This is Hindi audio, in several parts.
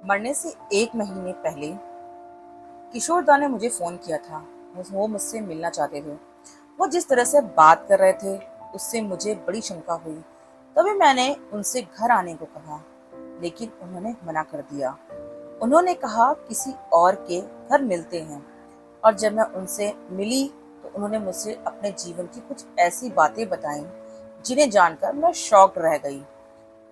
मरने से 1 महीने पहले किशोर दा ने मुझे फ़ोन किया था। वो मुझसे मिलना चाहते थे। वो जिस तरह से बात कर रहे थे, उससे मुझे बड़ी शंका हुई। तभी मैंने उनसे घर आने को कहा, लेकिन उन्होंने मना कर दिया। उन्होंने कहा किसी और के घर मिलते हैं। और जब मैं उनसे मिली तो उन्होंने मुझसे अपने जीवन की कुछ ऐसी बातें बताई जिन्हें जानकर मैं शॉक्ड रह गई।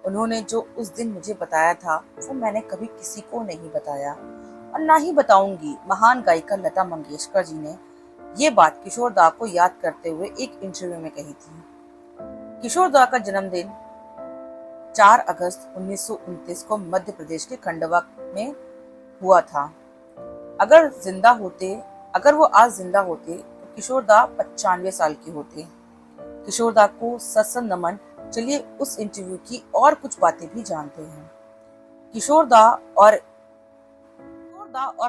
उन्होंने जो उस दिन मुझे बताया था वो मैंने कभी किसी को नहीं बताया और ना ही बताऊंगी। महान गायिका लता मंगेशकर जी ने ये बात किशोर दा को याद करते हुए एक इंटरव्यू में कही थी। किशोर दा का जन्मदिन 4 अगस्त 1929 को मध्य प्रदेश के खंडवा में हुआ था। अगर जिंदा होते अगर वो आज जिंदा होते तो किशोर दा 95 साल के होते। किशोर दा को सत्संग नमन। चलिए उस इंटरव्यू की और कुछ बातें भी जानते हैं। किशोर दा और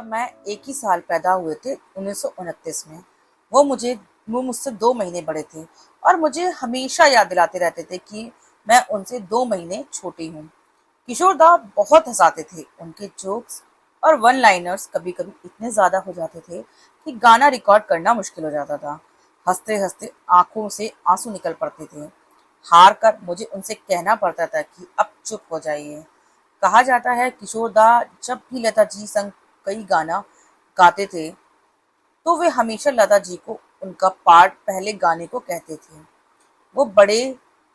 मैं एक ही साल पैदा हुए थे 1929 में। वो मुझसे 2 महीने बड़े थे और मुझे हमेशा याद दिलाते रहते थे कि मैं उनसे 2 महीने छोटी हूँ। किशोर दा बहुत हंसाते थे। उनके जोक्स और वन लाइनर्स कभी कभी इतने ज्यादा हो जाते थे कि गाना रिकॉर्ड करना मुश्किल हो जाता था। हंसते हंसते आंखों से आंसू निकल पड़ते थे। हार कर मुझे उनसे कहना पड़ता था कि अब चुप हो जाइए। कहा जाता है किशोर दा जब भी लता जी संग कई गाना गाते थे तो वे हमेशा लता जी को उनका पार्ट पहले गाने को कहते थे। वो बड़े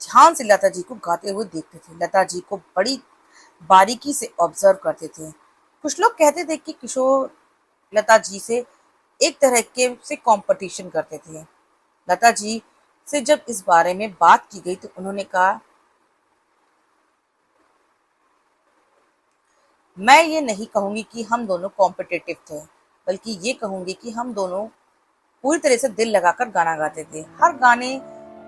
ध्यान से लता जी को गाते हुए देखते थे। लता जी को बड़ी बारीकी से ऑब्जर्व करते थे। कुछ लोग कहते थे कि किशोर लता जी से एक तरह के से कंपटीशन करते थे। लता जी से जब इस बारे में बात की गई तो उन्होंने कहा, मैं ये नहीं कहूंगी कि हम दोनों कॉम्पिटिटिव थे, बल्कि ये कहूंगी कि हम दोनों पूरी तरह से दिल लगाकर गाना गाते थे। हर गाने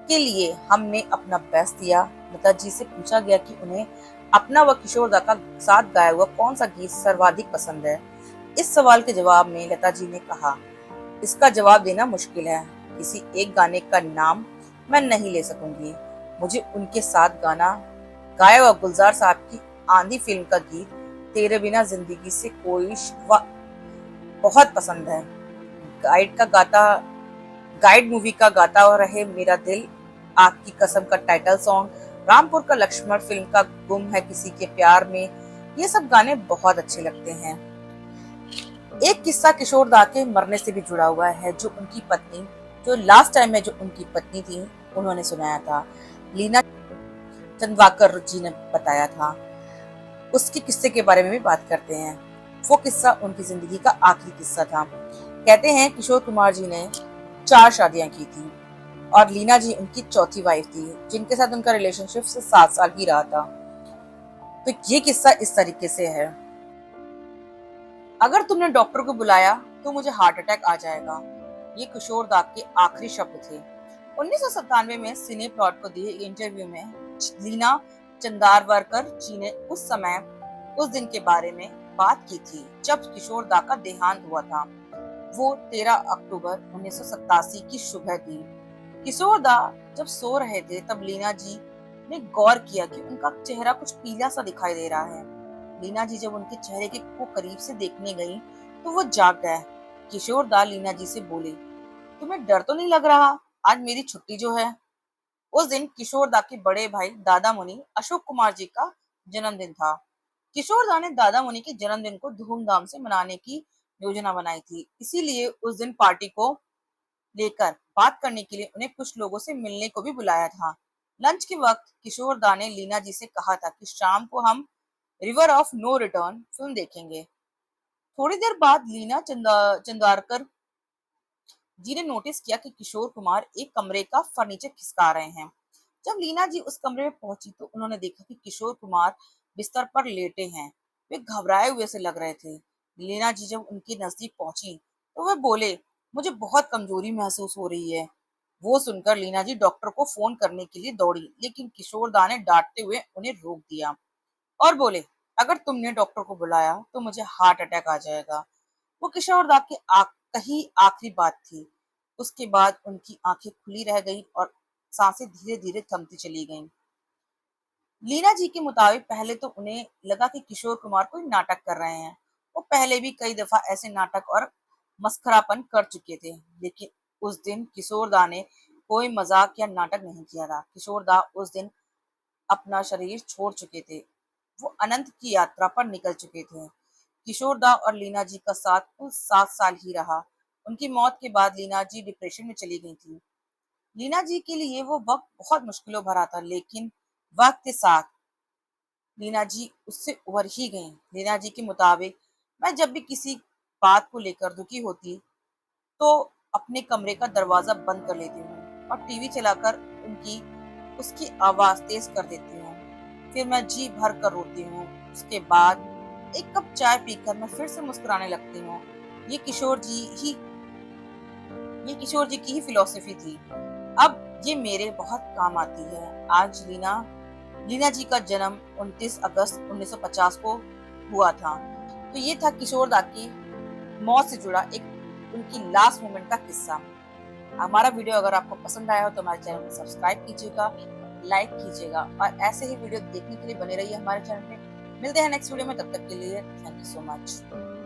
के लिए हमने अपना बेस्ट दिया। लता जी से पूछा गया कि उन्हें अपना व किशोर दा का साथ गाया हुआ कौन सा गीत सर्वाधिक पसंद है। इस सवाल के जवाब में लता जी ने कहा, इसका जवाब देना मुश्किल है। किसी एक गाने का नाम मैं नहीं ले सकूंगी। मुझे उनके साथ गाना गाया हुआ गुलजार साहब की आंधी फिल्म का गीत तेरे बिना जिंदगी से कोई शिकवा बहुत पसंद है। गाइड का गाता गाइड मूवी का गाता रहे मेरा दिल, आग की कसम का टाइटल सॉन्ग, रामपुर का लक्ष्मण फिल्म का गुम है किसी के प्यार में, ये सब गाने बहुत अच्छे लगते हैं। एक किस्सा किशोर दा के मरने से भी जुड़ा हुआ है, जो लास्ट टाइम में जो उनकी पत्नी थी उन्होंने सुनाया था। लीना चंदवाकर जी ने बताया था। उसके किस्से के बारे में भी बात करते हैं। वो किस्सा उनकी जिंदगी का आखिरी किस्सा था। कहते हैं किशोर कुमार जी ने 4 शादियां की थी और लीना जी उनकी चौथी वाइफ थी, जिनके साथ उनका रिलेशनशिप से 7 साल ही रहा था। तो ये किस्सा इस तरीके से है। अगर तुमने डॉक्टर को बुलाया तो मुझे हार्ट अटैक आ जाएगा। ये किशोर दा के आखिरी शब्द थे। 1997 में सिने प्लॉट को दिए इंटरव्यू में लीना चंदावरकर जी ने उस दिन के बारे में बात की थी जब किशोर दा का देहांत हुआ था। वो 13 अक्टूबर 1987 की सुबह थी। किशोर दा जब सो रहे थे तब लीना जी ने गौर किया कि उनका चेहरा कुछ पीला सा दिखाई दे रहा है। लीना जी जब उनके चेहरे को करीब से देखने गई तो वो जाग गए। किशोर दा लीना जी से बोले, तुम्हें डर तो नहीं लग रहा? आज मेरी छुट्टी जो है। उस दिन किशोर दा के बड़े भाई दादा मुनि अशोक कुमार जी का जन्मदिन था। किशोर दा ने दादा मुनि के जन्मदिन को धूमधाम से मनाने की योजना बनाई थी। इसीलिए उस दिन पार्टी को लेकर बात करने के लिए उन्हें कुछ लोगों से मिलने को भी बुलाया था। लंच के वक्त किशोर दा ने लीना जी से कहा था कि शाम को हम River of No Return film देखेंगे। थोड़ी देर बाद चंदारकर जी ने नोटिस किया कि किशोर कुमार एक कमरे का फर्नीचर खिसका रहे हैं। जब लीना जी उस कमरे में पहुंची तो उन्होंने देखा कि किशोर कुमार बिस्तर पर लेटे हैं। वे घबराए हुए से लग रहे थे। लीना जी जब उनके नजदीक पहुंची तो वे बोले, मुझे बहुत कमजोरी महसूस हो रही है। वो सुनकर लीना जी डॉक्टर को फोन करने के लिए दौड़ी, लेकिन किशोर दा ने डांटते हुए उन्हें रोक दिया और बोले, अगर तुमने डॉक्टर को बुलाया तो मुझे हार्ट अटैक आ जाएगा। वो किशोर दा की कही आखिरी बात थी। उसके बाद उनकी आंखें खुली रह गईं और सांसें धीरे धीरे थमती चली गईं। लीना जी के मुताबिक पहले तो उन्हें लगा कि किशोर कुमार कोई नाटक कर रहे हैं। वो पहले भी कई दफा ऐसे नाटक और मस्खरापन कर चुके थे, लेकिन उस दिन किशोर दा ने कोई मजाक या नाटक नहीं किया था। किशोर दा उस दिन अपना शरीर छोड़ चुके थे। वो अनंत की यात्रा पर निकल चुके थे। किशोर दा और लीना जी का साथ कुल 7 साल ही रहा। उनकी मौत के बाद लीना जी डिप्रेशन में चली गई थी। लीना जी के लिए वो वक्त बहुत मुश्किलों भरा था, लेकिन वक्त के साथ लीना जी उससे उभर ही गईं। लीना जी के मुताबिक, मैं जब भी किसी बात को लेकर दुखी होती तो अपने कमरे का दरवाजा बंद कर लेती हूँ और टीवी चलाकर उनकी उसकी आवाज तेज कर देती हूँ। फिर मैं जी भर कर रोती हूँ। उसके बाद एक कप चाय पीकर मैं फिर से मुस्कुराने लगती हूँ। ये किशोर जी ही ये किशोर जी की ही फिलॉसफी थी। अब ये मेरे बहुत काम आती है। आज लीना लीना जी का जन्म 29 अगस्त 1950 को हुआ था। तो ये था किशोर दा की मौत से जुड़ा एक उनकी लास्ट मोमेंट का किस्सा। हमारा वीडियो अगर आपको पसंद आया हो तो हमारे चैनल को सब्सक्राइब कीजिएगा, लाइक कीजिएगा और ऐसे ही वीडियो देखने के लिए बने रहिए हमारे चैनल पे। मिलते हैं नेक्स्ट वीडियो में, तब तक के लिए थैंक यू सो मच।